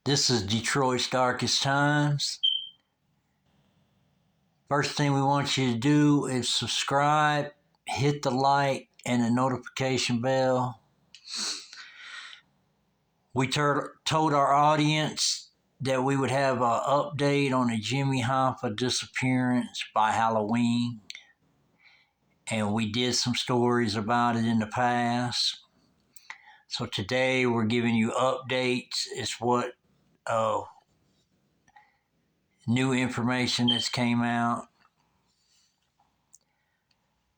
This is Detroit's Darkest Times. First thing we want you to do is subscribe, hit the like and the notification bell. We told our audience that we would have an update on the Jimmy Hoffa disappearance by Halloween. And we did some stories about it in the past. So today we're giving you updates. It's what new information that's came out.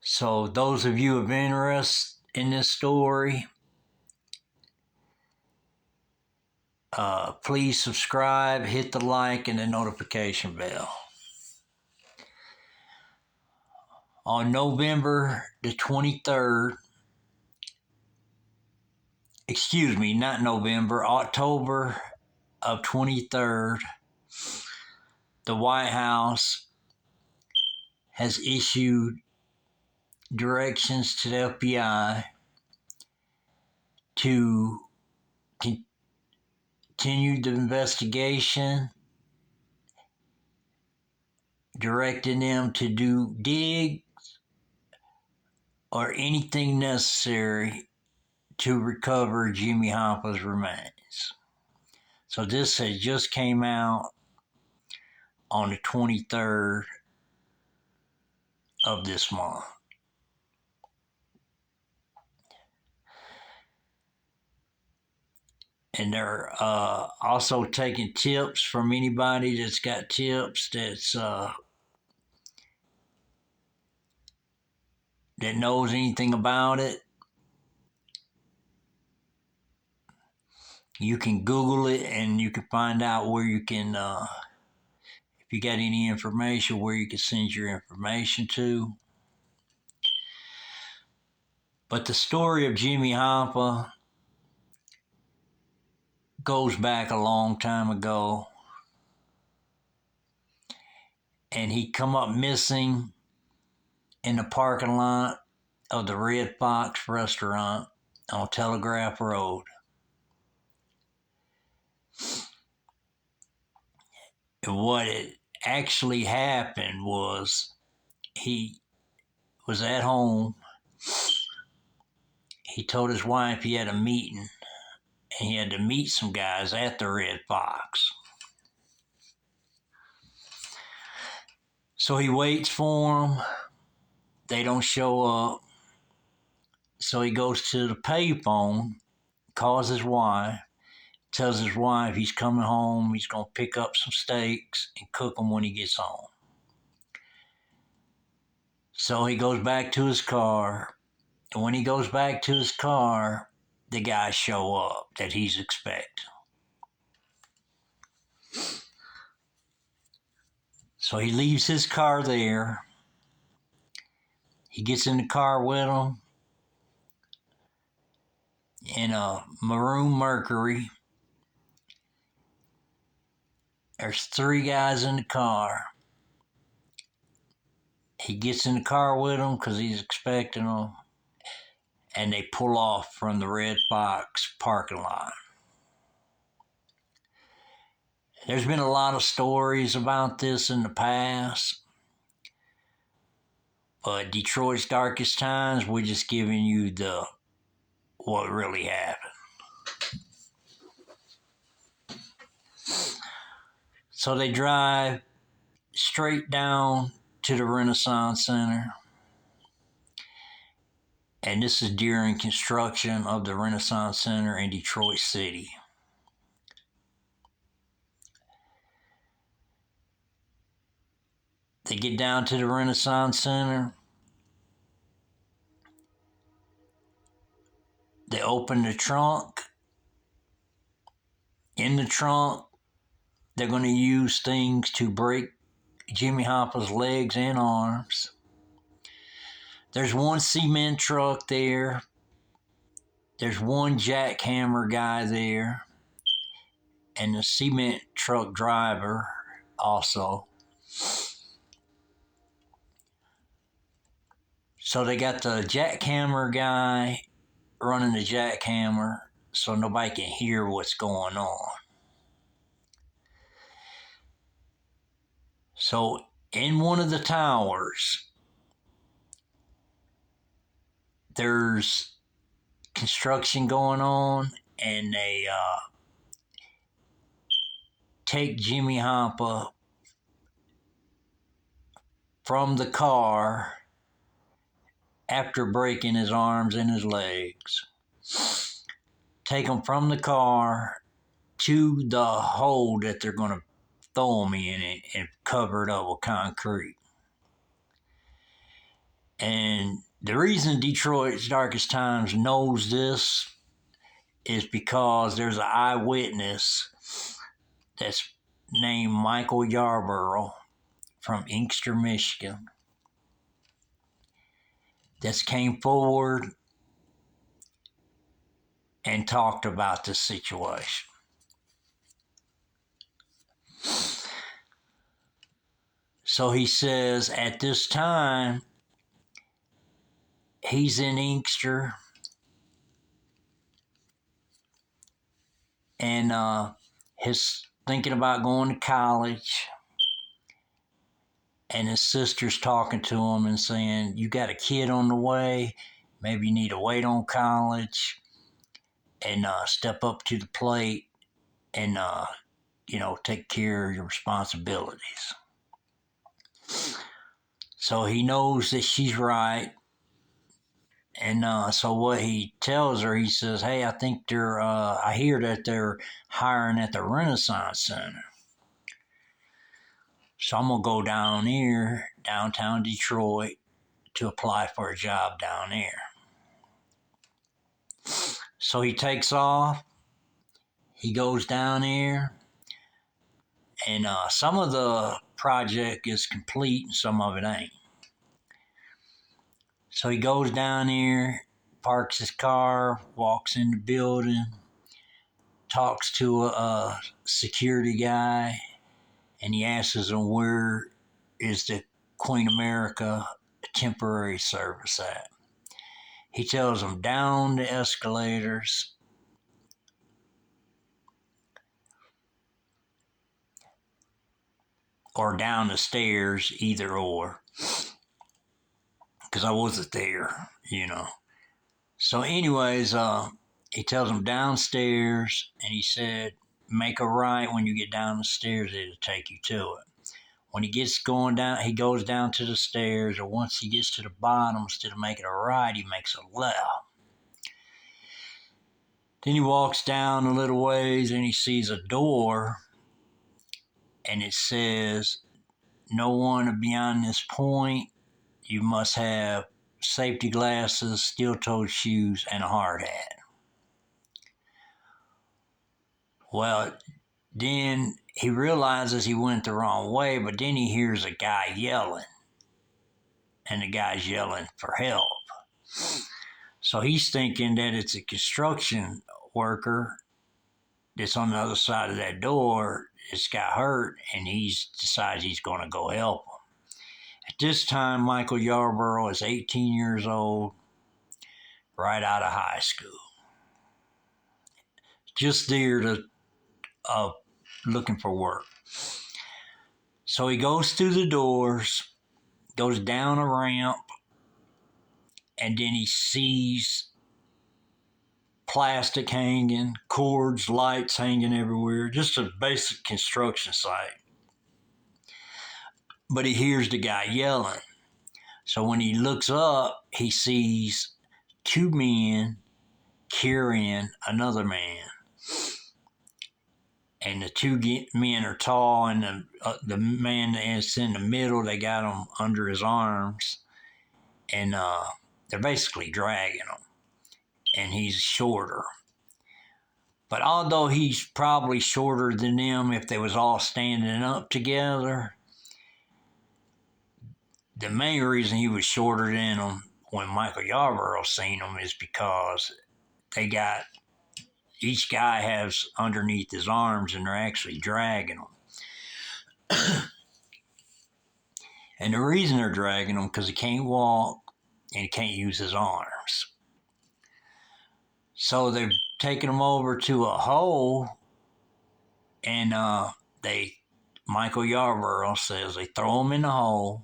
So those of you of interest in this story, please subscribe, hit the like and the notification bell. On November the 23rd, October of 23rd, the White House has issued directions to the FBI to continue the investigation, directing them to do digs or anything necessary to recover Jimmy Hoffa's remains. So this has just came out on the 23rd of this month. And they're also taking tips from anybody that's got tips that knows anything about it. You can Google it and you can find out where you can, if you got any information, where you can send your information to. But the story of Jimmy Hoffa goes back a long time ago. And he come up missing in the parking lot of the Red Fox restaurant on Telegraph Road. And what it actually happened was he was at home. He told his wife he had a meeting and he had to meet some guys at the Red Fox. So he waits for them. They don't show up. So he goes to the payphone, calls his wife, tells his wife he's coming home, he's going to pick up some steaks and cook them when he gets home. So he goes back to his car, and when he goes back to his car, the guys show up that he's expecting. So he leaves his car there. He gets in the car with them in a maroon Mercury. There's 3 guys in the car. He gets in the car with them because he's expecting them, and they pull off from the Red Fox parking lot. There's been a lot of stories about this in the past, but Detroit's Darkest Times, we're just giving you what really happened. So they drive straight down to the Renaissance Center. And this is during construction of the Renaissance Center in Detroit City. They get down to the Renaissance Center. They open the trunk. In the trunk, they're going to use things to break Jimmy Hoffa's legs and arms. There's one cement truck there. There's one jackhammer guy there. And the cement truck driver also. So they got the jackhammer guy running the jackhammer so nobody can hear what's going on. So in one of the towers, there's construction going on, and they take Jimmy Hoffa from the car after breaking his arms and his legs. Take him from the car to the hole that they're going to throw him in and cover it up with concrete. And the reason Detroit's Darkest Times knows this is because there's an eyewitness that's named Michael Yarborough from Inkster, Michigan, that's came forward and talked about this situation. So he says at this time, he's in Inkster, and he's thinking about going to college, and his sister's talking to him and saying, you got a kid on the way, maybe you need to wait on college and step up to the plate and take care of your responsibilities. So he knows that she's right. And so what he tells her, he says, hey, I think I hear that they're hiring at the Renaissance Center. So I'm going to go down here, downtown Detroit, to apply for a job down there. So he takes off. He goes down there. And some of the project is complete and some of it ain't. So he goes down there, parks his car, walks in the building, talks to a security guy, and he asks him where is the Queen America temporary service at. He tells him down the escalators, or down the stairs, either or, because I wasn't there, So anyways, he tells him downstairs, and he said, make a right when you get down the stairs, it'll take you to it. When he gets going down, he goes down to the stairs, or once he gets to the bottom, instead of making a right, he makes a left. Then he walks down a little ways, and he sees a door, and it says, no one beyond this point, you must have safety glasses, steel-toed shoes, and a hard hat. Well, then he realizes he went the wrong way, but then he hears a guy yelling, and the guy's yelling for help. So he's thinking that it's a construction worker that's on the other side of that door that's got hurt, and he decides he's going to go help him. At this time, Michael Yarborough is 18 years old, right out of high school. Just there to looking for work. So he goes through the doors, goes down a ramp, and then he sees plastic hanging, cords, lights hanging everywhere, just a basic construction site. But he hears the guy yelling. So when he looks up, he sees two men carrying another man. And the two men are tall, and the man that's in the middle, they got him under his arms, and they're basically dragging him, and he's shorter. But although he's probably shorter than them if they was all standing up together, the main reason he was shorter than them when Michael Yarborough seen them is because each guy has underneath his arms, and they're actually dragging them. And the reason they're dragging him because he can't walk and he can't use his arms. So they've taken him over to a hole, and Michael Yarborough says they throw him in the hole.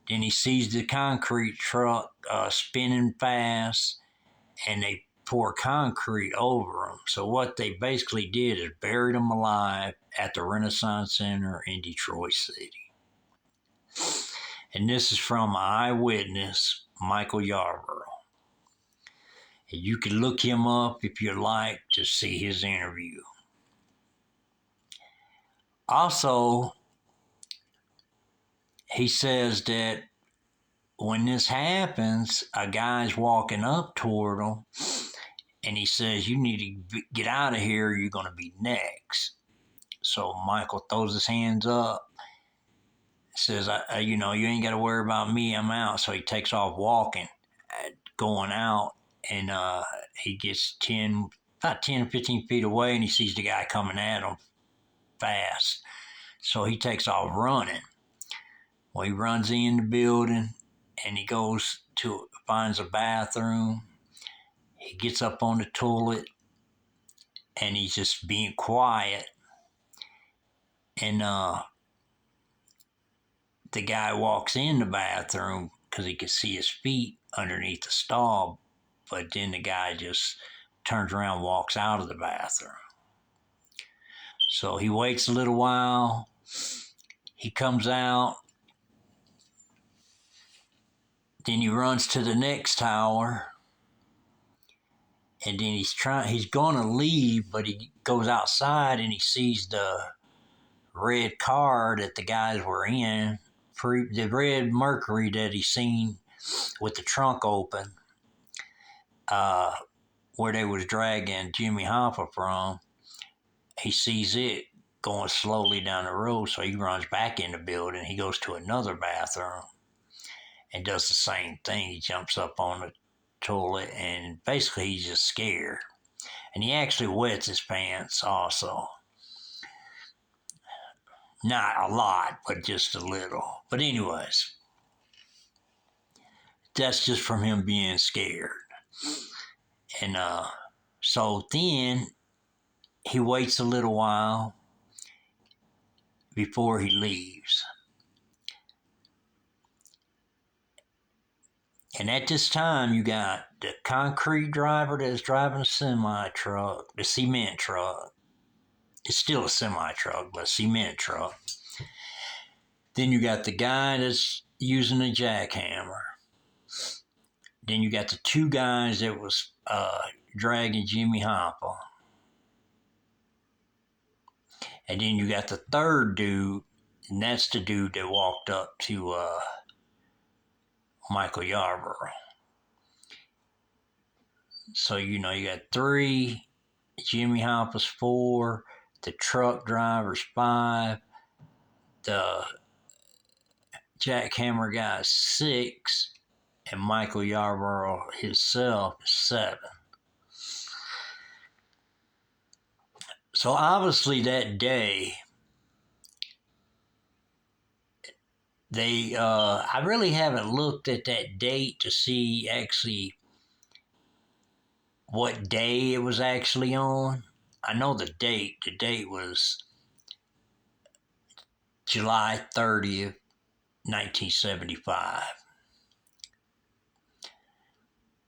Then he sees the concrete truck spinning fast, and they pour concrete over him. So what they basically did is buried him alive at the Renaissance Center in Detroit City. And this is from an eyewitness, Michael Yarborough. And you can look him up if you like to see his interview. Also, he says that when this happens, a guy's walking up toward him, and he says, "You need to get out of here, you're going to be next." So Michael throws his hands up, says, you ain't got to worry about me, I'm out. So he takes off walking, going out, and he gets about 10 or 15 feet away, and he sees the guy coming at him fast. So he takes off running. Well, he runs in the building, and he finds a bathroom. He gets up on the toilet, and he's just being quiet. And the guy walks in the bathroom because he can see his feet underneath the stall, but then the guy just turns around and walks out of the bathroom. So he waits a little while. He comes out. Then he runs to the next tower. And then he's going to leave, but he goes outside and he sees the red car that the guys were in, the red Mercury that he seen with the trunk open, where they was dragging Jimmy Hoffa from. He sees it going slowly down the road, so he runs back in the building. He goes to another bathroom and does the same thing. He jumps up on the toilet, and basically he's just scared. And he actually wets his pants also. Not a lot, but just a little. But anyways, that's just from him being scared. And so then he waits a little while before he leaves. And at this time, you got the concrete driver that's driving a semi-truck, the cement truck. It's still a semi-truck, but a cement truck. Then you got the guy that's using a jackhammer. Then you got the two guys that was dragging Jimmy Hoffa. And then you got the third dude, and that's the dude that walked up to Michael Yarborough. So, you got 3, Jimmy Hoffa's 4, the truck driver's 5, the jackhammer guy's 6, and Michael Yarborough himself is 7. So obviously that day, I really haven't looked at that date to see actually what day it was actually on. I know the date. The date was July 30th, 1975.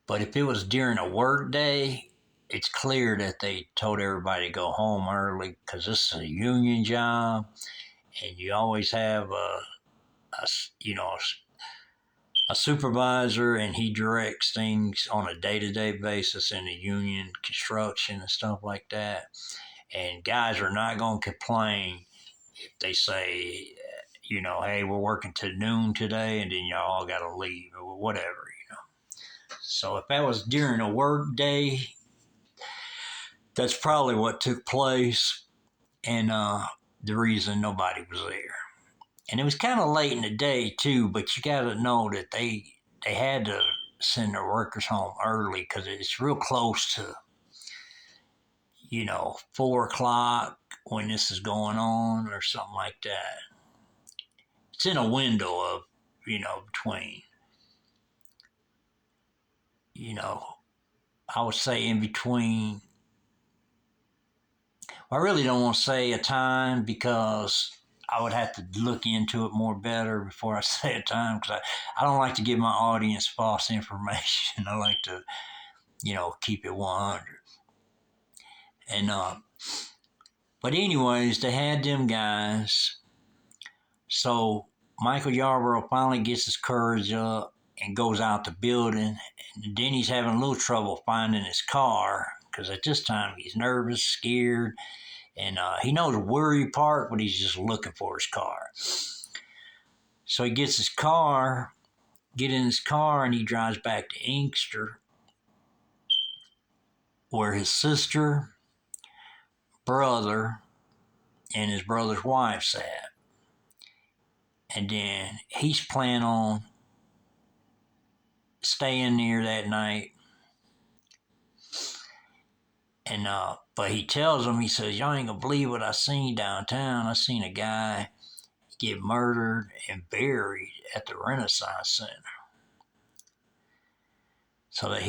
But if it was during a work day, it's clear that they told everybody to go home early because this is a union job, and you always have a supervisor, and he directs things on a day-to-day basis in the union construction and stuff like that. And guys are not going to complain if they say, hey, we're working to noon today, and then y'all got to leave or whatever, So if that was during a work day, that's probably what took place, and the reason nobody was there. And it was kind of late in the day too, but you got to know that they had to send their workers home early because it's real close to 4 o'clock when this is going on or something like that. It's in a window of between I would say in between, I really don't want to say a time because I would have to look into it more better before I say a time because I don't like to give my audience false information. I like to, keep it 100. And, but anyways, they had them guys. So Michael Yarborough finally gets his courage up and goes out the building. And then he's having a little trouble finding his car because at this time he's nervous, scared, and he knows where he parked, but he's just looking for his car. So he gets his car, get in his car, and he drives back to Inkster, where his sister, brother, and his brother's wife sat. And then he's planning on staying there that night. And but he tells them, he says, "Y'all ain't gonna believe what I seen downtown. I seen a guy get murdered and buried at the Renaissance Center." So that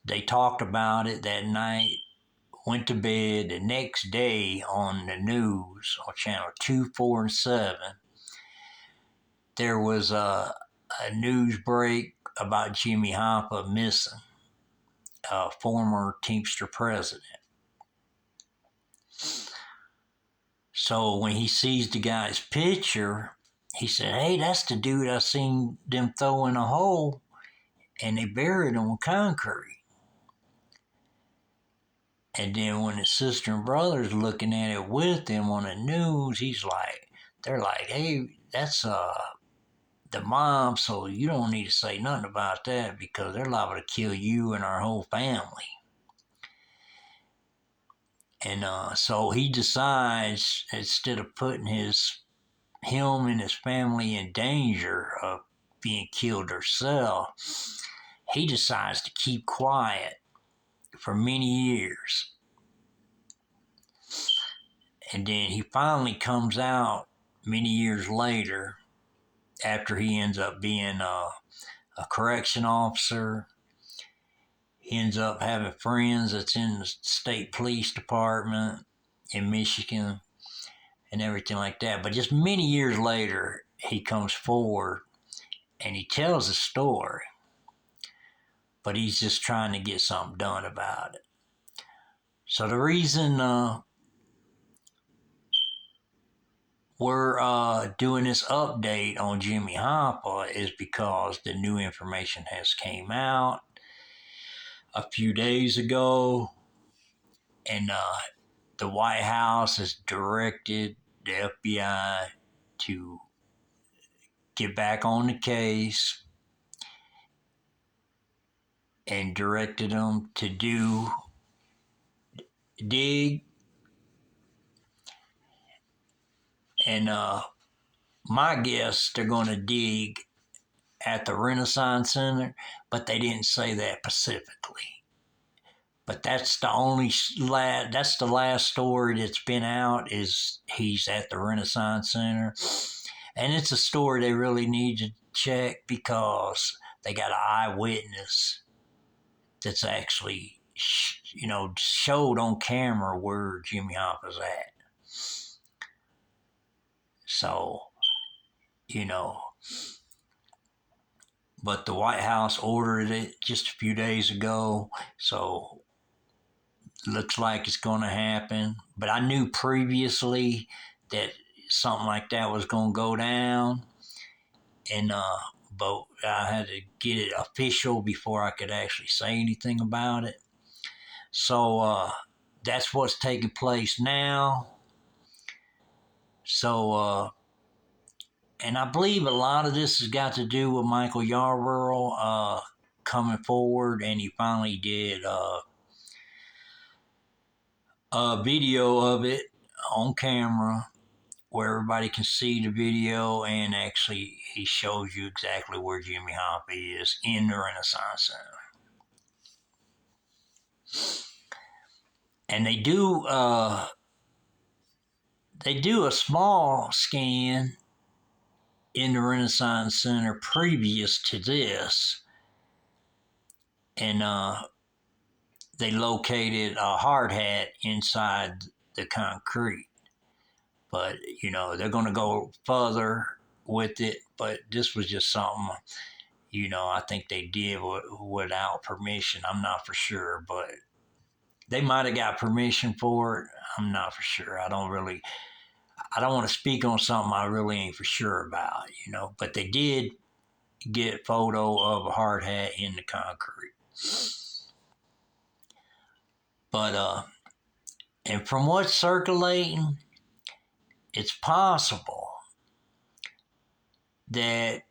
they talked about it that night, went to bed. The next day on the news on channel 2, 4, and 7, there was a news break about Jimmy Hoffa missing, a former Teamster president. So when he sees the guy's picture, he said, "Hey, that's the dude I seen them throw in a hole and they buried him with concrete." And then when his sister and brother's looking at it with him on the news, they're like, "Hey, that's the mom, so you don't need to say nothing about that because they're liable to kill you and our whole family." And so he decides, instead of putting him and his family in danger of being killed herself, he decides to keep quiet for many years. And then he finally comes out many years later after he ends up being a correction officer. He ends up having friends that's in the state police department in Michigan and everything like that. But just many years later, he comes forward and he tells a story, but he's just trying to get something done about it. So the reason we're doing this update on Jimmy Hoffa is because the new information has came out a few days ago, and the White House has directed the FBI to get back on the case and directed them to dig. And my guess, they're going to dig at the Renaissance Center, but they didn't say that specifically. But that's the last story that's been out, is he's at the Renaissance Center. And it's a story they really need to check because they got an eyewitness that's actually, showed on camera where Jimmy Hoffa's at. So, but the White House ordered it just a few days ago, so looks like it's going to happen. But I knew previously that something like that was going to go down, and but I had to get it official before I could actually say anything about it. So that's what's taking place now. So and I believe a lot of this has got to do with Michael Yarborough coming forward, and he finally did a video of it on camera where everybody can see the video, and actually he shows you exactly where Jimmy Hoffa is in the Renaissance Center. And they do a small scan in the Renaissance Center previous to this, and they located a hard hat inside the concrete. But, they're going to go further with it. But this was just something, I think they did without permission. I'm not for sure, but they might have got permission for it. I'm not for sure. I don't want to speak on something I really ain't for sure about, but they did get a photo of a hard hat in the concrete. But, and from what's circulating, it's possible that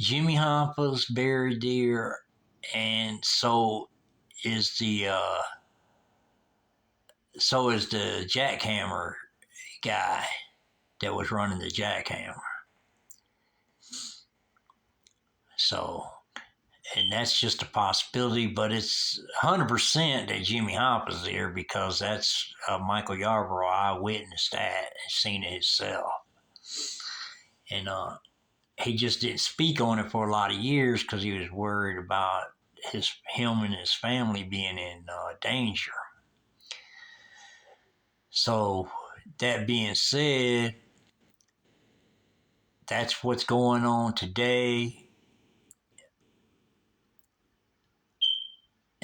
Jimmy Hoffa's buried there, and so is the jackhammer guy that was running the jackhammer. So, and that's just a possibility, but it's 100% that Jimmy Hoffa's there because that's Michael Yarborough eyewitnessed that and seen it himself. And he just didn't speak on it for a lot of years because he was worried about him and his family being in danger. So, that being said, that's what's going on today.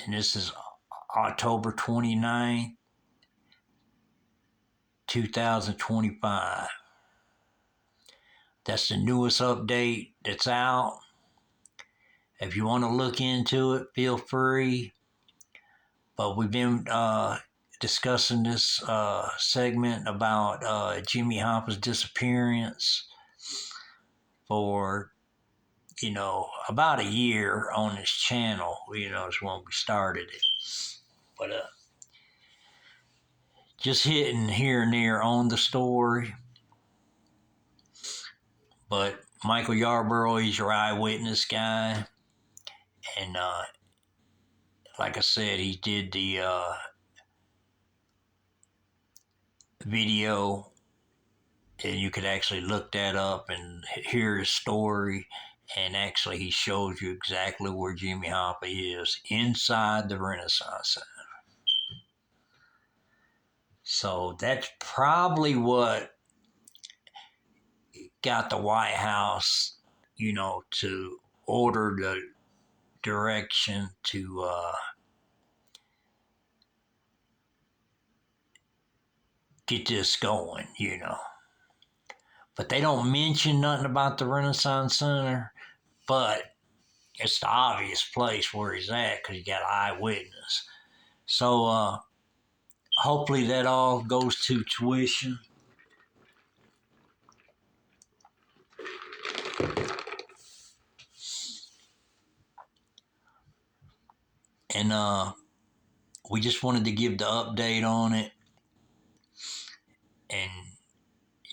And this is October 29th, 2025. That's the newest update that's out. If you want to look into it, feel free. But we've been discussing this segment about Jimmy Hoffa's disappearance for, about a year on this channel, is when we started it. But just hitting here and there on the story. But Michael Yarborough, he's your eyewitness guy. And like I said, he did the video, and you could actually look that up and hear his story. And actually, he shows you exactly where Jimmy Hoffa is inside the Renaissance Center. So that's probably what got the White House, to order the direction to get this going, But they don't mention nothing about the Renaissance Center, but it's the obvious place where he's at because you got eyewitness. So hopefully that all goes to tuition. And we just wanted to give the update on it. And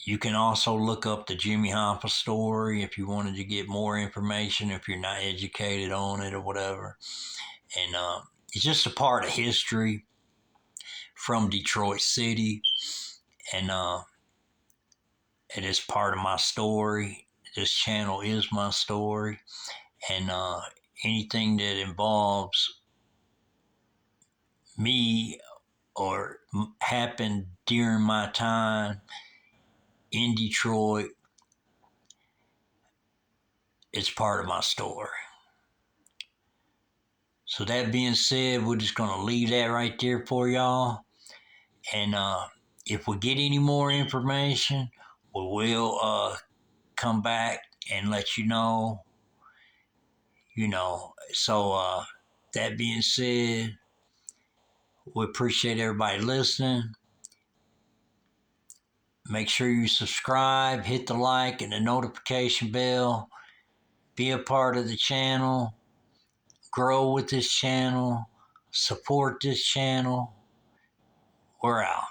you can also look up the Jimmy Hoffa story if you wanted to get more information, if you're not educated on it or whatever. And it's just a part of history from Detroit City. And it is part of my story. This channel is my story. And anything that involves me or happened during my time in Detroit, it's part of my story. So that being said, we're just going to leave that right there for y'all. And if we get any more information, we will come back and let you know. So that being said, we appreciate everybody listening. Make sure you subscribe, hit the like and the notification bell. Be a part of the channel. Grow with this channel. Support this channel. We're out.